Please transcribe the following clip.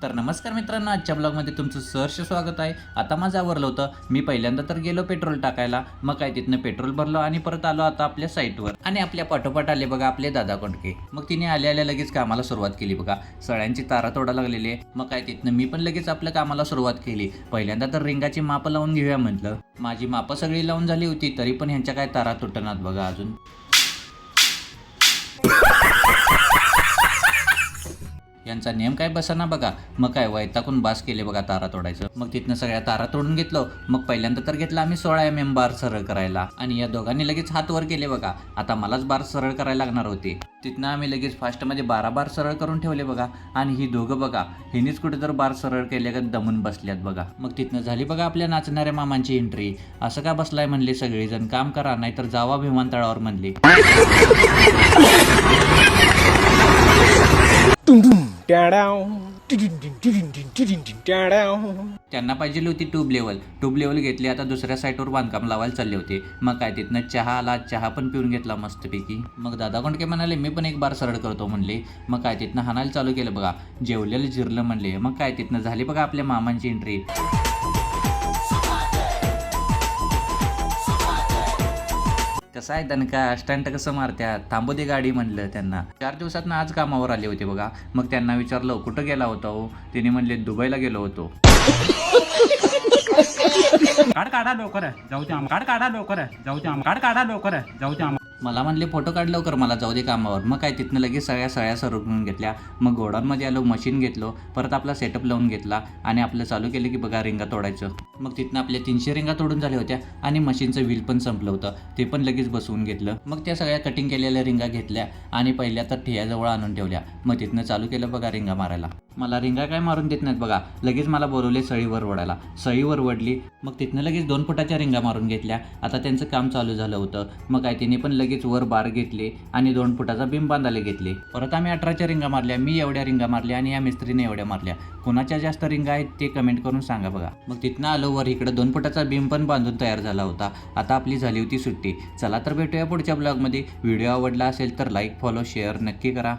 तर नमस्कार मित्रांनो, आजच्या ब्लॉगमध्ये तुमचं सहर्ष स्वागत आहे. आता माझं आवरलं होतं. मी पहिल्यांदा तर गेलो पेट्रोल टाकायला. मग काय तिथनं पेट्रोल भरलो आणि परत आलो आता आपल्या साईटवर. आणि आपल्या पाठोपाठ आले बघा आपले दादा कोंडके. मग तिने आल्या लगेच कामाला सुरुवात केली बघा. सळ्यांची तारा तोडा लागलेली आहे. मग काय तिथनं मी पण लगेच आपल्या कामाला सुरुवात केली. पहिल्यांदा तर रिंगाची मापं लावून घेऊया म्हटलं. माझी मापं सगळी लावून झाली होती, तरी पण ह्यांच्या काय तारा तुटणार बघा अजून. यांचा नेम काय बसाना बघा. मग काय वैतागून बास केले बघा तारा तोडायचं. मग तिथनं सगळ्या तारा तोडून घेतलो. मग पहिल्यांदा तर घेतला आम्ही 16 mm बार सरळ करायला. आणि या दोघांनी लगेच हात वर केले बघा. आता मलाच बार सरळ करायला लागणार होते. तिथनं आम्ही लगेच फास्टमध्ये 12 बार सरळ करून ठेवले बघा. आणि ही दोघं बघा, हिनीच कुठे तर बार सरळ केले का दमून बसल्यात बघा. मग तिथनं झाली बघा आपल्या नाचणाऱ्या मामांची एंट्री. असं का बसलाय म्हणले सगळेजण, काम करा नाहीतर जावा विमानतळावर म्हणले. त्यांना पाहिजे होती ट्यूब लेवल घेतली. आता दुसऱ्या साईटवर बांधकाम लावायला चालले होते. मग काय तिथनं चहा आला, चहा पण पिऊन घेतला मस्तपैकी. मग दादा कोंडके म्हणाले मी पण एक बार सरळ करतो म्हणले. मग काय तिथनं हाणायला चालू केलं बघा. जेवलेलं जिरलं म्हणले. मग काय तिथनं झाली बघा आपल्या मामांची एंट्री. कसं आहे दणका, स्टंट कसं मारत्यात, थांबू दे गाडी म्हणलं त्यांना. 4 दिवसात आज कामावर आले होते बघा. मग त्यांना विचारलं कुठं गेला होता हो. तिने म्हणले दुबईला गेलो होतो. कार्ड काढा लवकर जाऊ दे कार्ड काढा लवकर जाऊ दे कार्ड काढा लवकर जाऊ दे. मला म्हणले फोटो काढ लवकर, मला जाऊ दे कामावर. मग काय तिथनं लगेच सगळ्या सरकून घेतल्या. मग गोडाऊनमध्ये आलो, मशीन घेतलो, परत आपला सेटअप लावून घेतला आणि आपलं चालू केलं की बघा रिंगा तोडायचं. मग तिथनं आपल्या 300 रिंगा तोडून झाल्या होत्या आणि मशीनचं व्हील पण संपलं होतं, ते पण लगेच बसवून घेतलं. मग त्या सगळ्या कटिंग केलेल्या रिंगा घेतल्या आणि पहिल्या तर ठियाजवळ आणून ठेवल्या. मग तिथनं चालू केलं बघा रिंगा मारायला. मला रिंगा काय मारून देत नाहीत बघा. लगेच मला बोलवले सळीवर वडायला. सळीवर वडली. मग तिथनं लगेच 2 फुटाच्या रिंगा मारून घेतल्या. आता त्यांचं काम चालू झालं होतं. मग काय तिने पण लगेच वर बार घेतले आणि 2 फुटाचा बीम बांधायला घेतले. परत आम्ही 18च्या रिंगा मारल्या. मी एवढ्या रिंगा मारल्या आणि या मिस्त्रीने एवढ्या मारल्या. कुणाच्या जास्त रिंगा आहेत ते कमेंट करून सांगा बघा. मग तिथनं आलो वर, इकडे 2 फुटाचा बीम पण बांधून तयार झाला होता. आता आपली झाली होती सुट्टी. चला तर भेटूया पुढच्या ब्लॉगमध्ये. व्हिडिओ आवडला असेल तर लाईक, फॉलो, शेअर नक्की करा.